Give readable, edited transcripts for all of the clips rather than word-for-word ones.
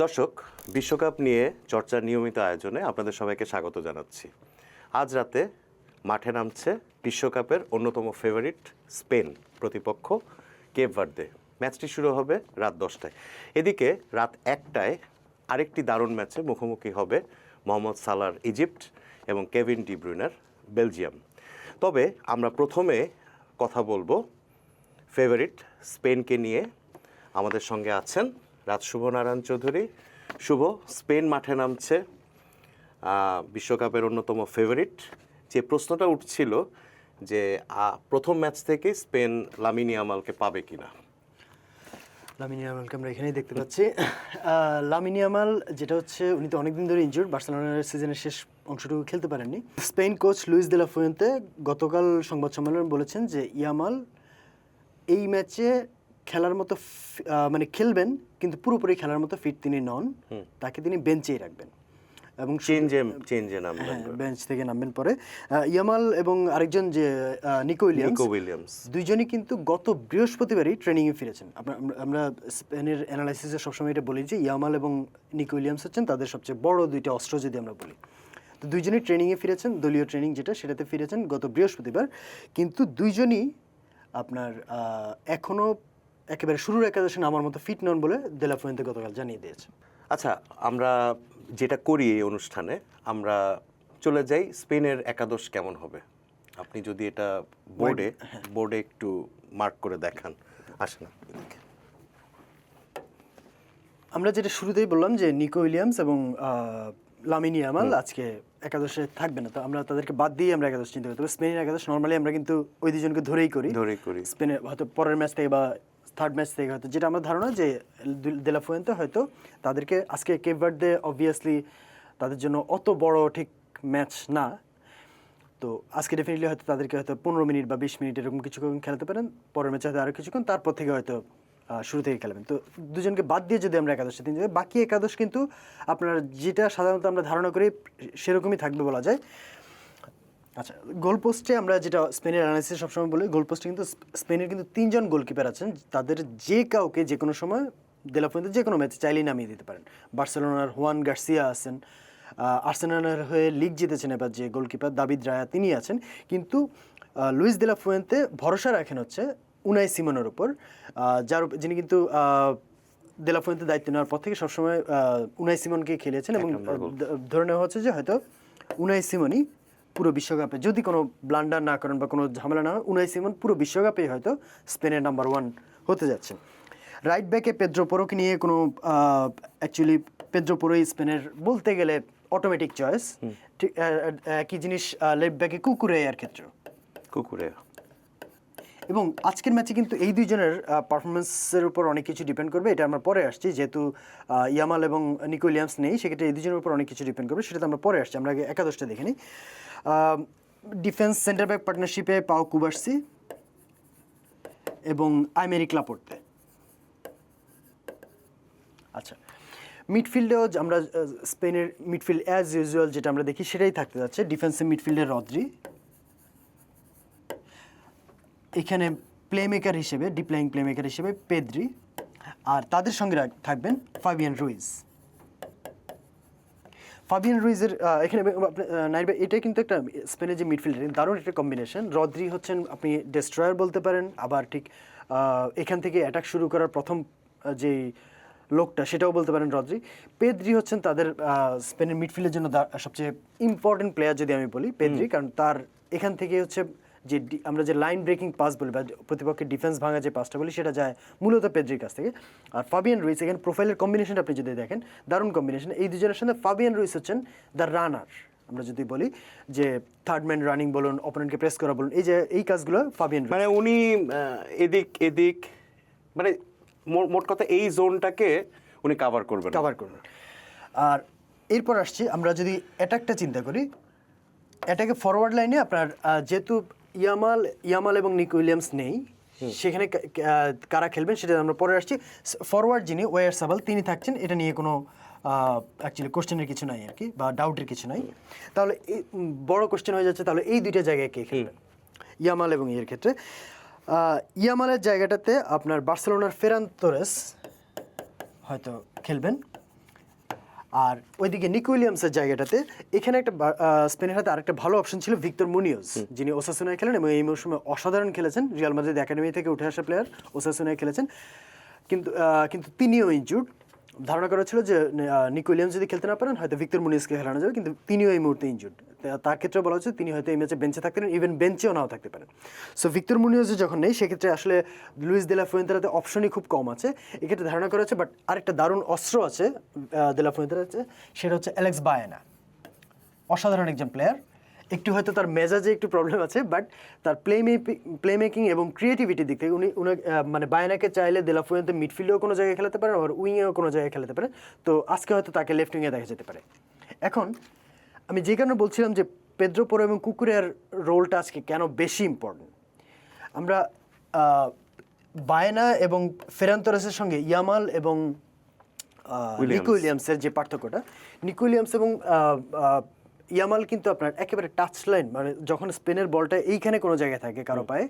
দর্শক, বিশ্বকাপ নিয়ে চর্চার নিয়মিত আয়োজনে আপনাদের সবাইকে স্বাগত জানাচ্ছি। আজ রাতে মাঠে নামছে বিশ্বকাপের অন্যতম ফেভারিট স্পেন, প্রতিপক্ষ কেপ ভার্দে। ম্যাচটি শুরু হবে রাত 10টায়। এদিকে রাত 1টায় আরেকটি দারুণ ম্যাচে মুখোমুখি হবে মোহাম্মদ সালার ইজিপ্ট এবং কেভিন ডি ব্রুইনার বেলজিয়াম। তবে আমরা প্রথমে কথা বলবো ফেভারিট স্পেনকে নিয়ে। আমাদের সঙ্গে আছেন রাজ শুভনারায়ণ চৌধুরী। শুভ, স্পেন মাঠে নামছে, বিশ্বকাপের অন্যতম ফেভারিট। যে প্রশ্নটা উঠছিল যে প্রথম ম্যাচ থেকে স্পেন লামিন ইয়ামালকে পাবে কিনা। লামিন ইয়ামালকে আমরা এখানেই দেখতে পাচ্ছি। লামিন ইয়ামাল যেটা হচ্ছে, উনি তো অনেকদিন ধরে ইনজুর্ড, বার্সেলোনার সিজনের শেষ অংশটুকু খেলতে পারেননি। Spain coach Luis de la Fuente গতকাল সংবাদ সম্মেলনে বলেছেন যে ইয়ামাল এই ম্যাচে খেলার মতো খেলবেন, কিন্তু পুরোপুরি খেলার মতো ফিট তিনি নন। তাকে তিনি বেঞ্চেই রাখবেন এবং চেঞ্জে নামবেন, বেঞ্চ থেকে নামবেন পরে। ইয়ামাল এবং আরেকজন যে নিকো উইলিয়ামস, দুইজনই কিন্তু গত বৃহস্পতিবারই ট্রেনিংয়ে ফিরেছেন। আমরা স্পেনের অ্যানালাইসিসে সবসময় এটা বলি যে ইয়ামাল এবং নিকো উইলিয়ামস হচ্ছেন তাদের সবচেয়ে বড় দুইটা অস্ত্র যদি আমরা বলি। তো দুইজনই ট্রেনিংয়ে ফিরেছেন, দলীয় ট্রেনিং যেটা সেটাতে ফিরেছেন গত বৃহস্পতিবার। কিন্তু দুইজনই আপনার এখনও একেবারে শুরুর একাদশে নামার মতো ফিট নন বলে দে লা ফুয়েন্তে গতকাল জানিয়ে দিয়েছে। আচ্ছা, আমরা যেটা করি এই অনুষ্ঠানে, আমরা চলে যাই স্পেনের একাদশ কেমন হবে। আপনি যদি এটা বোর্ডে একটু মার্ক করে দেখান। আসেন। আমরা যেটা শুরুতেই বললাম যে নিকো উইলিয়ামস এবং লামিন ইয়ামাল আজকে একাদশে থাকবে না, তো আমরা তাদেরকে বাদ দিয়ে আমরা একাদশ চিন্তা করি। তবে স্পেনের একাদশ নর্মালি আমরা কিন্তু ওই দুজনকে ধরেই করি। স্পেনের হয়তো পরের ম্যাচ থেকে বা থার্ড ম্যাচ থেকে হয়তো, যেটা আমার ধারণা যে দে লা ফুয়েন্তে হয়তো তাদেরকে আজকে কেপ ভার্দে অবভিয়াসলি তাদের জন্য অত বড় ঠিক ম্যাচ না, তো আজকে ডেফিনেটলি হয়তো তাদেরকে হয়তো 15 মিনিট বা 20 মিনিট এরকম কিছুক্ষণ খেলাতে পারেন, পরের ম্যাচে হয়তো আরও কিছুক্ষণ, তারপর থেকে হয়তো শুরু থেকে খেলবেন। তো দুজনকে বাদ দিয়ে যদি আমরা একাদশে তিন জায়গায়, বাকি একাদশ কিন্তু আপনার যেটা সাধারণত আমরা ধারণা করি সেরকমই থাকবে বলা যায়। আচ্ছা, গোলপোস্টে আমরা যেটা স্পেনের অ্যানালাইসিস সবসময় বলি, গোলপোস্টে কিন্তু স্পেনের কিন্তু 3জন গোলকিপার আছেন, তাদের যে কাউকে যে কোনো সময় দে লা ফুয়েন্তে যে কোনো ম্যাচে চাইলেই নামিয়ে দিতে পারেন। বার্সেলোনার হুয়ান গার্সিয়া আছেন, আর্সেনালের হয়ে লিগ জিতেছেন এবার যে গোলকিপার দাভিদ রায়া তিনি আছেন। কিন্তু লুইস দে লা ফুয়েন্তে ভরসা রাখেন হচ্ছে উনাই সিমনের উপর, যিনি কিন্তু দে লা ফুয়েন্তে দায়িত্ব নেওয়ার পর থেকে সবসময় উনাই সিমনকে খেলিয়েছেন এবং ধরে নেওয়া হচ্ছে যে হয়তো উনাই সিমনই পুরো বিশ্বকাপে, যদি কোনো ব্লান্ডার না করেন বা কোনো ঝামেলা না হয়, উনাই সিমন পুরো বিশ্বকাপেই হয়তো স্পেনের নাম্বার 1 হতে যাচ্ছেন। রাইট ব্যাকে পেদ্রো পোরোকে নিয়ে কোনো অ্যাকচুয়ালি পেদ্রো পোরোই স্পেনের বলতে গেলে অটোমেটিক চয়েস। ঠিক একই জিনিস লেফট ব্যাকে কুকুরেয়ার ক্ষেত্রেও। এবং আজকের ম্যাচে কিন্তু এই দুইজনের পারফরমেন্সের উপর অনেক কিছু ডিপেন্ড করবে, এটা আমরা পরে আসছি। যেহেতু ইয়ামাল এবং নিকো উইলিয়ামস নেই, সেক্ষেত্রে এই দুজনের উপর অনেক কিছু ডিপেন্ড করবে, সেটা আমরা পরে আসছি। আমরা আগে একাদশটা দেখে নিই। ডিফেন্স সেন্টার ব্যাক পার্টনারশিপে পাও কুবার্সি এবং আইমেরিক লাপোর্তে। আচ্ছা, মিডফিল্ডেও আমরা স্পেনের মিডফিল্ড অ্যাজ ইউজুয়াল যেটা আমরা দেখি সেটাই থাকতে যাচ্ছে। ডিফেন্সিভ মিডফিল্ডে রদ্রি, এখানে প্লেমেকার হিসেবে ডিপ্লাইং প্লেমেকার হিসেবে পেদ্রি, আর তাদের সঙ্গে থাকবেন ফাবিয়ান রুইজ। ফাবিয়ান রুইজের এখানে নাইবা এটা কিন্তু একটা স্পেনের যে মিডফিল্ডার দারুণ একটা কম্বিনেশন। রদ্রি হচ্ছেন আপনি ডেস্ট্রয়ার বলতে পারেন, আবার ঠিক এখান থেকে অ্যাটাক শুরু করার প্রথম যেই লোকটা সেটাও বলতে পারেন রদ্রি। পেদ্রি হচ্ছেন তাদের স্পেনের মিডফিল্ডের জন্য সবচেয়ে ইম্পর্টেন্ট প্লেয়ার যদি আমি বলি পেদ্রি, কারণ তার এখান থেকে হচ্ছে যে আমরা যে লাইন ব্রেকিং পাস বলি বা প্রতিপক্ষের ডিফেন্স ভাঙা যে পাসটা বলি সেটা যায় মূলত পেদ্রির কাছ থেকে। আর ফাবিয়ান রুইস, এখানে প্রোফাইলের কম্বিনেশনটা আপনি যদি দেখেন দারুণ কম্বিনেশন। এই দুজনের সঙ্গে ফাবিয়ান রুইস হচ্ছেন দ্য রানার, আমরা যদি বলি যে থার্ড ম্যান রানিং বলুন, অপোনেন্টকে প্রেস করা বলুন, এই কাজগুলো ফাবিয়ান রুইস, মানে উনি এদিক মানে মোট কথা এই জোনটাকে উনি কাভার করবেন। আর এরপর আসছি আমরা যদি অ্যাটাকটা চিন্তা করি, অ্যাটাকে ফরওয়ার্ড লাইনে আপনার যেহেতু ইয়ামাল এবং নিকো উইলিয়ামস নেই, সেখানে কারা খেলবেন সেটা আমরা পরে আসছি। ফরওয়ার্ড যিনি ওয়ারসাবাল তিনি থাকছেন, এটা নিয়ে কোনো অ্যাকচুয়ালি কোশ্চেনের কিছু নাই আর কি, বা ডাউটের কিছু নাই। তাহলে বড় কোশ্চেন হয়ে যাচ্ছে তাহলে এই দুইটা জায়গায় কে খেলবেন, ইয়ামাল এবং ইয়ের ক্ষেত্রে। ইয়ামালের জায়গাটাতে আপনার বার্সেলোনার ফেরান তোরেস হয়তো খেলবেন, আর ওইদিকে নিকো উইলিয়ামসের জায়গাটাতে এখানে একটা স্পেনের হাতে আরেকটা ভালো অপশন ছিল ভিক্টর মুনিওজ, যিনি ওসাসুনায় খেলেন এবং এই মৌসুমে অসাধারণ খেলেছেন। রিয়াল মাদ্রিদ একাডেমি থেকে উঠে আসা প্লেয়ার, ওসাসুনায় খেলেছেন, কিন্তু তিনিও ইনজুর্ড। ধারণা করা ছিল যে নিকো উইলিয়ামস যদি খেলতে না পারেন হয়তো ভিক্টর মুনিওজকে খেলানো যাবে, কিন্তু তিনিও এই মুহূর্তে ইনজুর্ড। তার ক্ষেত্রে বলা হচ্ছে তিনি হয়তো এই ম্যাচে বেঞ্চে থাকতে পারেন, ইভেন বেঞ্চেও নাও থাকতে পারেন। সো ভিক্টর মুনিওজ যখন নেই সেক্ষেত্রে আসলে লুইস দে লা ফুয়েন্তেরাতে অপশনই খুব কম আছে, এক্ষেত্রে ধারণা করা হচ্ছে। বাট আরেকটা দারুণ অস্ত্র আছে দে লা ফুয়েন্তেরাতে, সেটা হচ্ছে অ্যালেক্স বায়েনা। অসাধারণ একজন প্লেয়ার, একটু হয়তো তার মেজাজে একটু প্রবলেম আছে, বাট তার প্লে মেকিং এবং ক্রিয়েটিভিটির দিক থেকে মানে বায়নাকে চাইলে দে লা ফুয়েন্তে মিডফিল্ডেও কোনো জায়গায় খেলাতে পারেন, আবার উইংয়েও কোনো জায়গায় খেলাতে পারেন। তো আজকে হয়তো তাকে লেফট উইংয়ে দেখা যেতে পারে। এখন আমি যে কারণে বলছিলাম যে পেদ্রো পোরো এবং কুকুরের রোলটা আজকে কেন বেশি ইম্পর্টেন্ট, আমরা বায়না এবং ফেরান তোরেসের সঙ্গে ইয়ামাল এবং নিকো উইলিয়ামসের যে পার্থক্যটা, নিকো উইলিয়ামস এবং ইয়ামাল কিন্তু আপনার একেবারে টাচ লাইন, মানে যখন স্পেনের বলটা এইখানে কোনো জায়গায় থাকে কারো পায়ে,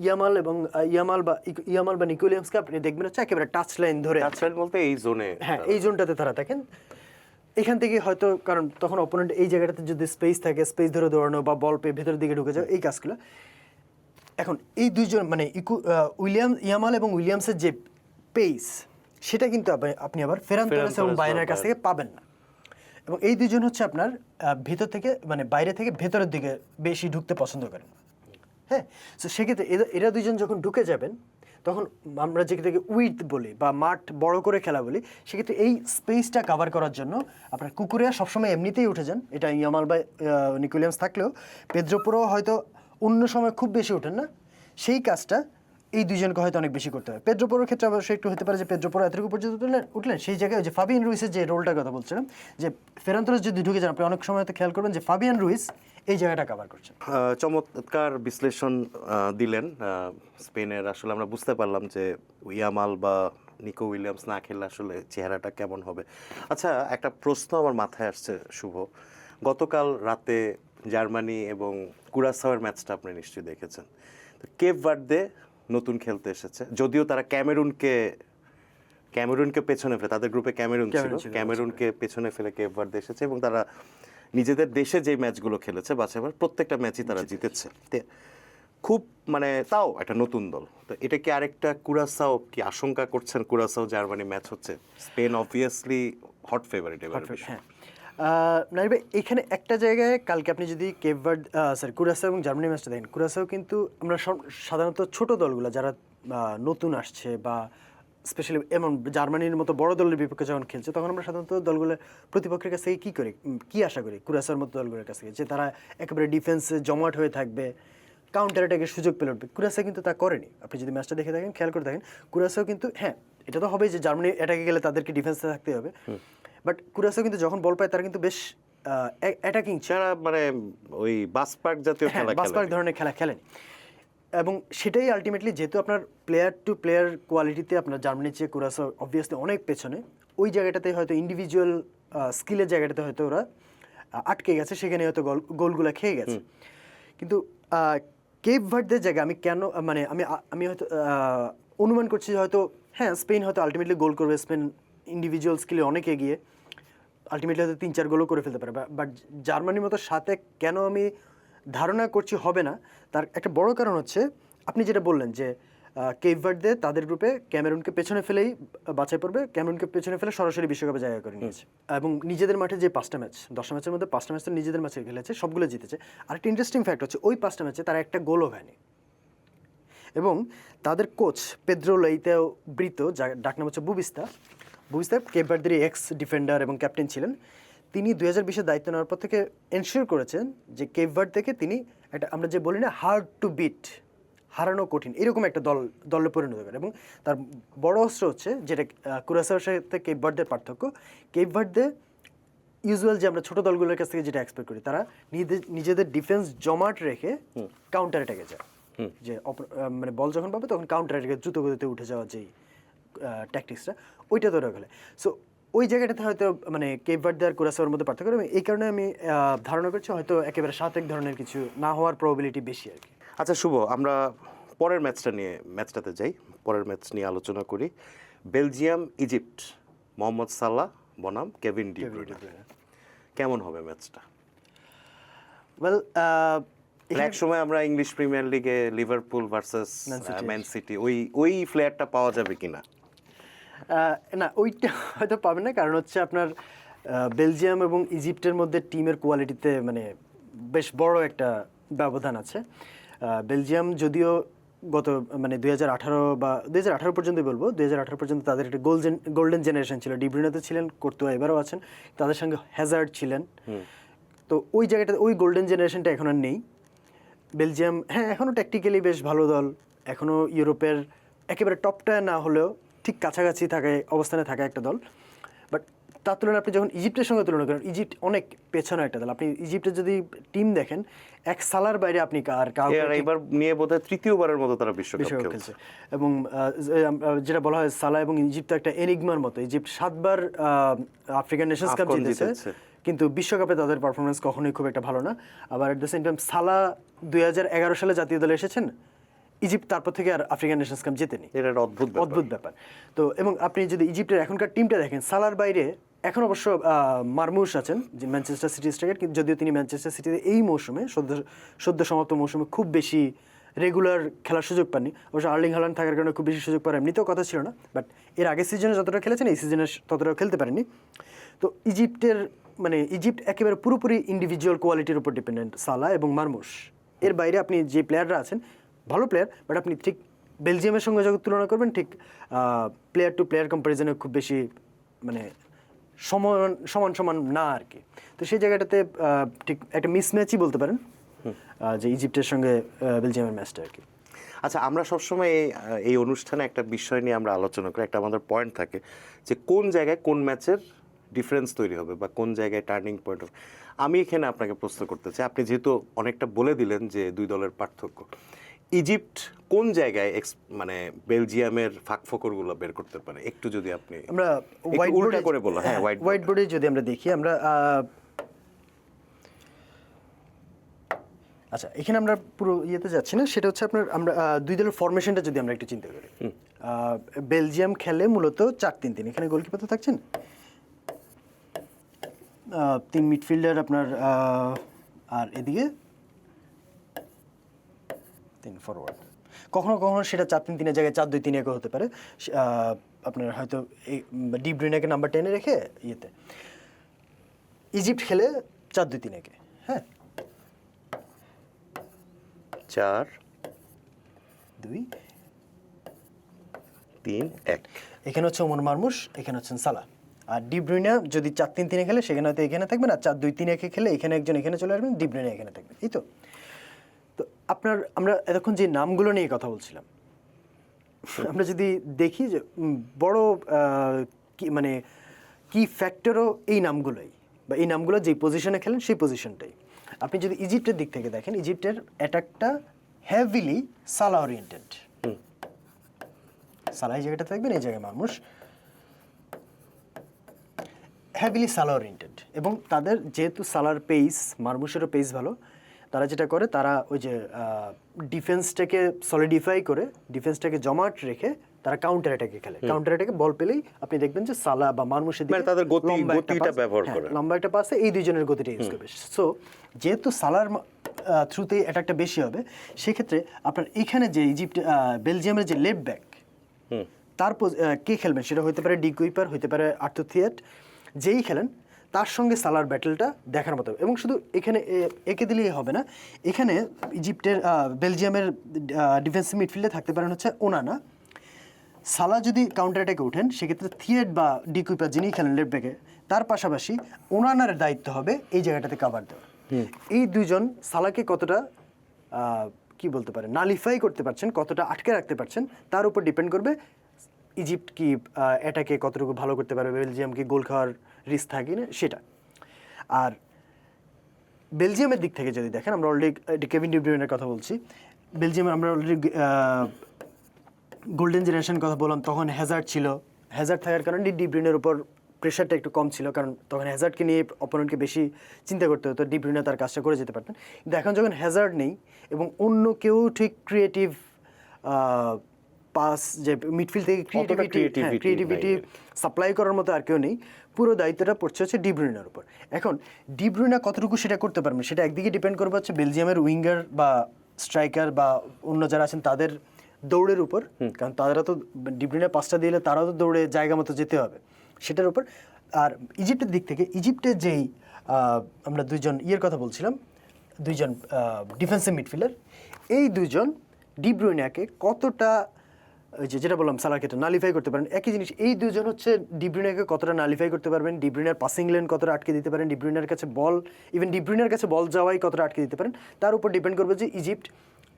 ইয়ামাল বা নিকো উইলিয়ামসকে আপনি দেখবেন হচ্ছে একেবারে টাচ লাইন ধরে, টাচ লাইন বলতে এই জোনে, হ্যাঁ এই জোনটাতে তারা থাকেন। এখান থেকে হয়তো, কারণ তখন অপোনেন্ট এই জায়গাটাতে যদি স্পেস থাকে, স্পেস ধরে দৌড়ানো বা বল পেয়ে ভেতরের দিকে ঢুকে যাও, এই কাজগুলো। এখন এই দুইজন মানে ইয়ামাল এবং উইলিয়ামসের যে পেস, সেটা কিন্তু আপনি আবার ফেরান তোরেস এবং বায়নার কাছ থেকে পাবেন না। এবং এই দুজন হচ্ছে আপনার ভিতর থেকে মানে বাইরে থেকে ভেতরের দিকে বেশি ঢুকতে পছন্দ করেন। হ্যাঁ, সো সেক্ষেত্রে এরা দুজন যখন ঢুকে যাবেন, তখন আমরা যেটাকে উইথ বলি বা মাঠ বড় করে খেলা বলি, সেক্ষেত্রে এই স্পেসটা কভার করার জন্য আপনার কুকুরিয়া সবসময় এমনিতেই উঠে যান। এটা ইয়ামাল বা নিকো উইলিয়ামস থাকলেও পেদ্রো পোরো হয়তো অন্য সময় খুব বেশি ওঠেন না, সেই কাজটা এই দুজনকে হয়তো অনেক বেশি করতে হয়। পেদ্রো পোরোর ক্ষেত্রে অবশ্যই একটু হতে পারে যে পেদ্রো পোরো এতটুকু পর্যন্ত উঠলেন, সেই জায়গায় যে ফাবিয়ান রুইসের যে রোলটার কথা বলছিলাম, যে ফেরান তোরেস যদি ঢুকে যান, আপনি অনেক সময় হয়তো খেয়াল করবেন যে ফাবিয়ান রুইস এই জায়গাটা কভার করছেন। চমৎকার বিশ্লেষণ দিলেন স্পেনের। আসলে আমরা বুঝতে পারলাম যে ইয়ামাল বা নিকো উইলিয়ামস না খেললে আসলে চেহারাটা কেমন হবে। আচ্ছা, একটা প্রশ্ন আমার মাথায় আসছে শুভ, গতকাল রাতে জার্মানি এবং কুরাসাওয়ের ম্যাচটা আপনি নিশ্চয়ই দেখেছেন। তো কেপ ভার্দে নতুন খেলতে এসেছে, যদিও তারা ক্যামেরুনকে পেছনে ফেলে, তাদের গ্রুপে ক্যামেরুনকে পেছনে ফেলে কেপ ভার্দে এসেছে এবং তারা নিজেদের দেশে যে ম্যাচগুলো খেলেছে বাছাইবার প্রত্যেকটা ম্যাচই তারা জিতেছে। খুব মানে তাও একটা নতুন দল। তো এটা কি আরেকটা কুরাসাও কি আশঙ্কা করছেন? কুরাসাও জার্মানি ম্যাচ হচ্ছে, স্পেন অবভিয়াসলি হট ফেভারিট এবার। হ্যাঁ নাইবে, এখানে একটা জায়গায় কালকে আপনি যদি কুরাসাও এবং জার্মানি ম্যাচটা দেখেন, কুরাসাও কিন্তু আমরা সাধারণত ছোট দলগুলো যারা নতুন আসছে বা স্পেশালি এমন জার্মানির মতো বড় দলের বিপক্ষে যখন খেলছে, তখন আমরা সাধারণত দলগুলোর প্রতিপক্ষের কাছ থেকে কী আশা করি কুরাসাওর মতো দলগুলোর কাছ থেকে, যে তারা একেবারে ডিফেন্সে জমাট হয়ে থাকবে, কাউন্টার অ্যাটাকের সুযোগ পেলে উঠবে। কুরাসাও কিন্তু তা করেনি। আপনি যদি ম্যাচটা দেখে থাকেন, খেয়াল করে দেখেন, কুরাসাও কিন্তু, হ্যাঁ এটা তো হবেই যে জার্মানি অ্যাটাকে গেলে তাদেরকে ডিফেন্সে থাকতে হবে, বাট কুরাসাও কিন্তু যখন বল পায় তারা কিন্তু বেশ অ্যাটাকিং, যারা মানে ওই বাসপার্ক জাতীয় খেলা, বাসপার্ক ধরনের খেলা খেলেন। এবং সেটাই আলটিমেটলি, যেহেতু আপনার প্লেয়ার টু প্লেয়ার কোয়ালিটিতে আপনার জার্মানির চেয়ে কুরাসাও অবভিয়াসলি অনেক পেছনে, ওই জায়গাটাতে হয়তো ইন্ডিভিজুয়াল স্কিলের জায়গাটাতে হয়তো ওরা আটকে গেছে, সেখানে হয়তো গোলগুলো খেয়ে গেছে। কিন্তু কেপ ভার্দের জায়গায় আমি কেন মানে আমি হয়তো অনুমান করছি যে হয়তো হ্যাঁ স্পেন হয়তো আলটিমেটলি গোল করবে, স্পেন ইন্ডিভিজুয়াল স্কিলে অনেক এগিয়ে, আলটিমেটলি হয়তো 3-4 গোলও করে ফেলতে পারে। বাট জার্মানির মতো সাথে কেন আমি ধারণা করছি হবে না, তার একটা বড় কারণ হচ্ছে আপনি যেটা বললেন যে কেপ ভার্দে তাদের গ্রুপে ক্যামেরুনকে পেছনে ফেলেই বাছাই পড়বে, ক্যামেরুনকে পেছনে ফেলে সরাসরি বিশ্বকাপে জায়গা করে নিয়েছে এবং নিজেদের মাঠে যে 5টা ম্যাচ, 10টা ম্যাচের মধ্যে 5টা ম্যাচ তো নিজেদের মাঠে খেলেছে, সবগুলো জিতেছে। আর একটা ইন্টারেস্টিং ফ্যাক্ট হচ্ছে ওই 5টা ম্যাচে তারা একটা গোলও হয়নি। এবং তাদের কোচ পেদ্রো লাইতেও ব্রিতো, যার ডাকনাম হচ্ছে বুবিস্তা কেপ ভার্দের এক্স ডিফেন্ডার এবং ক্যাপ্টেন ছিলেন, তিনি 2020-এর দায়িত্ব নেওয়ার পর থেকে এনশিওর করেছেন যে কেপ ভার্দ থেকে তিনি একটা, আমরা যে বলি না হার্ড টু বিট, হারানো কঠিন, এরকম একটা দলে পরিণত করে। এবং তার বড় অস্ত্র হচ্ছে যেটা কুরাসাওর সাথে কেপ ভার্দের পার্থক্য, কেপ ভার্দে ইউজুয়াল যে আমরা ছোট দলগুলোর কাছ থেকে যেটা এক্সপেক্ট করি, তারা নিজেদের ডিফেন্স জমাট রেখে কাউন্টার অ্যাটাকে যায়, যে মানে বল যখন পাবে তখন কাউন্টার অ্যাটাকে দ্রুত গতিতে উঠে যাওয়া যেই ট্যাকটিক্সটা, ওইটা তো রাখলে। সো ওই জায়গাটাতে হয়তো মানে কেপ ভার্দে আর কুরাসাওর মধ্যে পার্থক্য, এবং এই কারণে আমি ধারণা করছি হয়তো একেবারে এক ধরনের কিছু না হওয়ার প্রবাবিলিটি বেশি আর কি। আচ্ছা শুভ, আমরা পরের ম্যাচটাতে যাই, পরের ম্যাচ নিয়ে আলোচনা করি। বেলজিয়াম ইজিপ্ট, মোহাম্মদ সালাহ বনাম কেভিন ডি ব্রুইনে। কেমন হবে ম্যাচটা? ওয়েল, এক সময় আমরা ইংলিশ প্রিমিয়ার লিগে লিভারপুল ভার্সেস ম্যান সিটি ওই ফ্লেয়ারটা পাওয়া যাবে কিনা? না, ওইটা হয়তো পাবেন না, কারণ হচ্ছে আপনার বেলজিয়াম এবং ইজিপ্টের মধ্যে টিমের কোয়ালিটিতে মানে বেশ বড় একটা ব্যবধান আছে। বেলজিয়াম যদিও গত মানে 2018 বা 2018 পর্যন্ত বলবো, 2018 পর্যন্ত তাদের একটা গোল্ডেন জেনারেশন ছিল। ডি ব্রুইনে তো ছিলেন, কোর্তুয়া এবারও আছেন, তাদের সঙ্গে হ্যাজার্ড ছিলেন। তো ওই জায়গাটা, ওই গোল্ডেন জেনারেশনটা এখন আর নেই। বেলজিয়াম হ্যাঁ এখনও ট্যাকটিক্যালি বেশ ভালো দল, এখনও ইউরোপের একেবারে টপটা না হলেও ঠিক কাছাকাছি অবস্থানে থাকা একটা দল। বাট তার তুলনায় আপনি যখন ইজিপ্টের সঙ্গে তুলনা করেন, ইজিপ্ট অনেক পেছনে একটা দল। আপনি ইজিপ্টের যদি টিম দেখেন, এক সালার বাইরে আপনি এবার নিয়ে বোধহয় তৃতীয়বারের মতো তারা বিশ্বকাপ খেলছে। এবং যেটা বলা হয় সালা এবং ইজিপ্ট একটা এনিগমার মতো। ইজিপ্ট 7 বার আফ্রিকান নেশনস কাপ জিতেছে, কিন্তু বিশ্বকাপে তাদের পারফরমেন্স কখনোই খুব একটা ভালো না। আবার এট দ্য সেম টাইম সালা 2011 সালে জাতীয় দলে এসেছেন, ইজিপ্ট তারপর থেকে আর আফ্রিকান নেশনস কাপ জেতেনি। এটা অদ্ভুত ব্যাপার। তো এবং আপনি যদি ইজিপ্টের এখনকার টিমটা দেখেন, সালার বাইরে এখন অবশ্য মারমুশ আছেন, যে ম্যানচেস্টার সিটি স্ট্রাইকার, যদিও তিনি ম্যানচেস্টার সিটিতে এই মৌসুমে সদ্য সমাপ্ত মৌসুমে খুব বেশি রেগুলার খেলার সুযোগ পাননি। অবশ্য আর্লিং হাল্যান্ড থাকার কারণে খুব বেশি সুযোগ পাওয়ার এমনিতেও কথা ছিল না, বাট এর আগের সিজনে যতটা খেলেছেন এই সিজনে ততটাও খেলতে পারেননি। তো ইজিপ্ট একেবারে পুরোপুরি ইন্ডিভিজুয়াল কোয়ালিটির উপর ডিপেন্ডেন্ট, সালা এবং মারমুশ। এর বাইরে আপনি যে প্লেয়াররা আছেন ভালো প্লেয়ার, বাট আপনি ঠিক বেলজিয়ামের সঙ্গে যখন তুলনা করবেন, ঠিক প্লেয়ার টু প্লেয়ার কম্প্যারিজনে খুব বেশি মানে সমান না আর কি। তো সেই জায়গাটাতে ঠিক একটা মিসম্যাচই বলতে পারেন যে ইজিপ্টের সঙ্গে বেলজিয়ামের ম্যাচটা আর কি। আচ্ছা, আমরা সবসময় এই অনুষ্ঠানে একটা বিষয় নিয়ে আমরা আলোচনা করি, একটা আমাদের পয়েন্ট থাকে যে কোন জায়গায় কোন ম্যাচের ডিফারেন্স তৈরি হবে বা কোন জায়গায় টার্নিং পয়েন্ট হবে। আমি এখানে আপনাকে প্রশ্ন করতে চাই, আপনি যেহেতু অনেকটা বলে দিলেন যে দুই দলের পার্থক্য, ইজিপ্ট কোন জায়গায় মানে বেলজিয়ামের ফাঁকফোকরগুলো বের করতে পারে, একটু যদি আপনি আমরা উল্টা করে বলো। হ্যাঁ, হোয়াইট বোর্ডে যদি আমরা দেখি, আমরা আচ্ছা এখানে আমরা পুরো ইয়েতে যাচ্ছি না, সেটা হচ্ছে আপনার আমরা দুই দলের ফরমেশনটা যদি আমরা একটু চিন্তা করি। বেলজিয়াম খেলে মূলত 4-3-3, এখানে গোলকিপার তো থাকছেন, 3 মিডফিল্ডার আপনার, আর এদিকে 3 ফরওয়ার্ড। কখনো কখনো সেটা 4-3-3 জায়গায় 4-2-3-1 হতে পারে। আপনার হয়তো ডি ব্রুইনেকে নাম্বার 10-এ রেখে ইয়েতে ইজিপ্ট খেলে 4-2-3-1, হ্যাঁ 4-2-3-1। এখানে হচ্ছে ওমর মারমুশ, এখানে হচ্ছেন সালা। আর ডি ব্রুইনে যদি 4-3-3-এ খেলে সেখানে হয়তো এখানে থাকবেন, আর 4-2-3-1-এ খেলে এখানে একজন এখানে চলে আসবেন, ডি ব্রুইনে এখানে থাকবেন, এই তো। তো আমরা এতক্ষণ যে নামগুলো নিয়ে কথা বলছিলাম, আমরা যদি দেখি যে বড় মানে কি ফ্যাক্টরও এই নামগুলোই, বা এই নামগুলো যে পজিশনে খেলেন সেই পজিশনটাই। আপনি যদি ইজিপ্টের দিক থেকে দেখেন, ইজিপ্টের অ্যাটাকটা হেভিলি সালা ওরিয়েন্টেড। সালা এই জায়গাটা থাকবেন, এই জায়গায় মারমুশ, হেভিলি সালা ওরিয়েন্টেড। এবং তাদের যেহেতু সালার পেস, মারমুশেরও পেস ভালো, তারা যেটা করে, তারা ওই যে ডিফেন্সটাকে সলিডিফাই করে, ডিফেন্সটাকে জমাট রেখে তারা কাউন্টার অ্যাটাকে খেলে। কাউন্টার অ্যাটাকে বল পেলেই আপনি দেখবেন যে সালা বা মারমুশের দিকে তাদের গতিটা ব্যবহার করে, লম্বা একটা পাসে এই দুইজনের গতিটা ইউজ করবে। সো যেহেতু সালার থ্রুতে অ্যাটাকটা বেশি হবে, সেক্ষেত্রে আপনার এখানে যে বেলজিয়ামের যে লেফট ব্যাক, তার কে খেলবেন, সেটা হতে পারে ডি কুইপার, হতে পারে আর্থুর থিয়েট, যেই খেলেন তার সঙ্গে সালার ব্যাটেলটা দেখার মতো। এবং শুধু এখানে একে দিলেই হবে না, এখানে বেলজিয়ামের ডিফেন্সিভ মিডফিল্ডে থাকতে পারেন হচ্ছে ওনানা। সালা যদি কাউন্টার অ্যাটাকে ওঠেন, সেক্ষেত্রে থিয়েট বা ডি কুইপার যিনি খেলেন লেফট ব্যাকে, তার পাশাপাশি ওনানার দায়িত্ব হবে এই জায়গাটাতে কাভার দেওয়া। এই দুইজন সালাকে কতটা কি বলতে পারে নালিফাই করতে পারছেন, কতটা আটকে রাখতে পারছেন, তার উপর ডিপেন্ড করবে ইজিপ্ট কি অ্যাটাকে কতটুকু ভালো করতে পারবে, বেলজিয়াম কি গোল খাওয়ার রিস্ক থাকে না সেটা। আর বেলজিয়ামের দিক থেকে যদি দেখেন, আমরা অলরেডি কেভিন ডি ব্রুইনের কথা বলছি, বেলজিয়ামে আমরা অলরেডি গোল্ডেন জেনারেশন কথা বললাম, তখন হ্যাজার্ড ছিল। হ্যাজার্ড থাকার কারণে ডি ব্রুইনের উপর প্রেশারটা একটু কম ছিল, কারণ তখন হ্যাজার্ডকে নিয়ে অপোনেন্টকে বেশি চিন্তা করতে হতো, ডি ব্রুইনে তার কাজটা করে যেতে পারতেন। কিন্তু এখন যখন হ্যাজার্ড নেই এবং অন্য কেউ ঠিক ক্রিয়েটিভ পাস যে মিডফিল্ড থেকে creativity ক্রিয়েটিভিটি নাই। সাপ্লাই করার মতো আর কেউ নেই। পুরো দায়িত্বটা পড়ছে হচ্ছে ডি ব্রুইনার উপর। এখন ডি ব্রুইনা কতটুকু সেটা করতে পারবে সেটা একদিকে ডিপেন্ড করবে হচ্ছে বেলজিয়ামের উইঙ্গার বা স্ট্রাইকার বা অন্য যারা আছেন তাদের দৌড়ের উপর, কারণ তারা তো ডি ব্রুইনা পাসটা দিলে তারাও তো দৌড়ে জায়গা মতো যেতে হবে সেটার উপর। আর ইজিপ্টের দিক থেকে ইজিপ্টের যেই আমরা দুইজন ইয়ের কথা বলছিলাম, দুইজন ডিফেন্সিভ মিডফিল্ডার, এই দুইজন ডি ব্রুইনাকে কতটা ওই যেটা বললাম সালাহকে নালিফাই করতে পারেন। একই জিনিস এই দুজন হচ্ছে ডি ব্রুইনাকে কতটা নালিফাই করতে পারবেন, ডি ব্রুইনার পাসিং লেন কতটা আটকে দিতে পারেন, ডি ব্রুইনার কাছে বল ইভেন ডি ব্রুইনার কাছে বল যাওয়াই কতটা আটকে দিতে পারেন, তার উপর ডিপেন্ড করবে যে ইজিপ্ট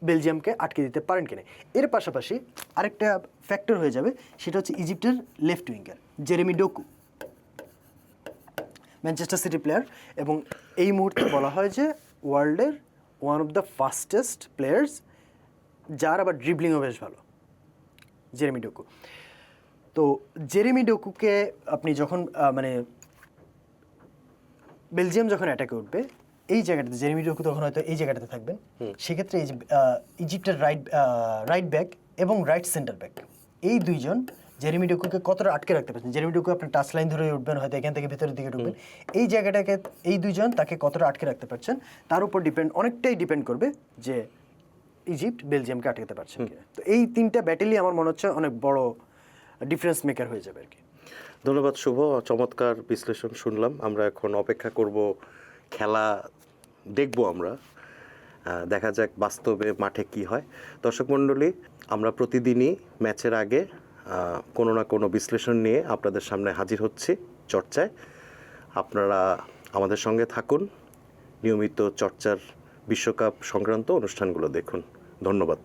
বেলজিয়ামকে আটকে দিতে পারেন কিনা। এর পাশাপাশি আরেকটা ফ্যাক্টর হয়ে যাবে, সেটা হচ্ছে ইজিপ্টের left winger Jeremy ডোকু, Manchester city player, এবং এই মুহূর্তে বলা হয় যে ওয়ার্ল্ডের one of the fastest players, যার আবার ড্রিবলিংও বেশ ভালো, জেরেমি ডোকু। তো জেরেমি ডোকুকে আপনি যখন মানে বেলজিয়াম যখন অ্যাটাকে উঠবে এই জায়গাটাতে, জেরেমি ডোকু তখন হয়তো এই জায়গাটাতে থাকবেন, সেক্ষেত্রে ইজিপ্টের রাইট ব্যাক এবং রাইট সেন্টার ব্যাক এই দুইজন জেরেমি ডোকুকে কতটা আটকে রাখতে পারছেন। জেরেমি ডোকু আপনার টাচ লাইন ধরে উঠবেন, হয়তো এখান থেকে ভেতরের দিকে ঢুকবেন, এই জায়গাটাকে এই দুইজন তাকে কতটা আটকে রাখতে পারছেন তার উপর অনেকটাই ডিপেন্ড করবে যে ইজিপ্ট বেলজিয়ামকে আটকাতে পারছেন কিনা। তো এই তিনটা ব্যাটেলই আমার মনে হচ্ছে অনেক বড় ডিফারেন্স মেকার হয়ে যাবে আর কি। ধন্যবাদ শুভ, চমৎকার বিশ্লেষণ শুনলাম। আমরা এখন অপেক্ষা করব, খেলা দেখব আমরা, দেখা যাক বাস্তবে মাঠে কি হয়। দর্শক মণ্ডলী, আমরা প্রতিদিনই ম্যাচের আগে কোনো না কোনো বিশ্লেষণ নিয়ে আপনাদের সামনে হাজির হচ্ছি চর্চায়। আপনারা আমাদের সঙ্গে থাকুন, নিয়মিত চর্চার বিশ্বকাপ সংক্রান্ত অনুষ্ঠানগুলো দেখুন। ধন্যবাদ।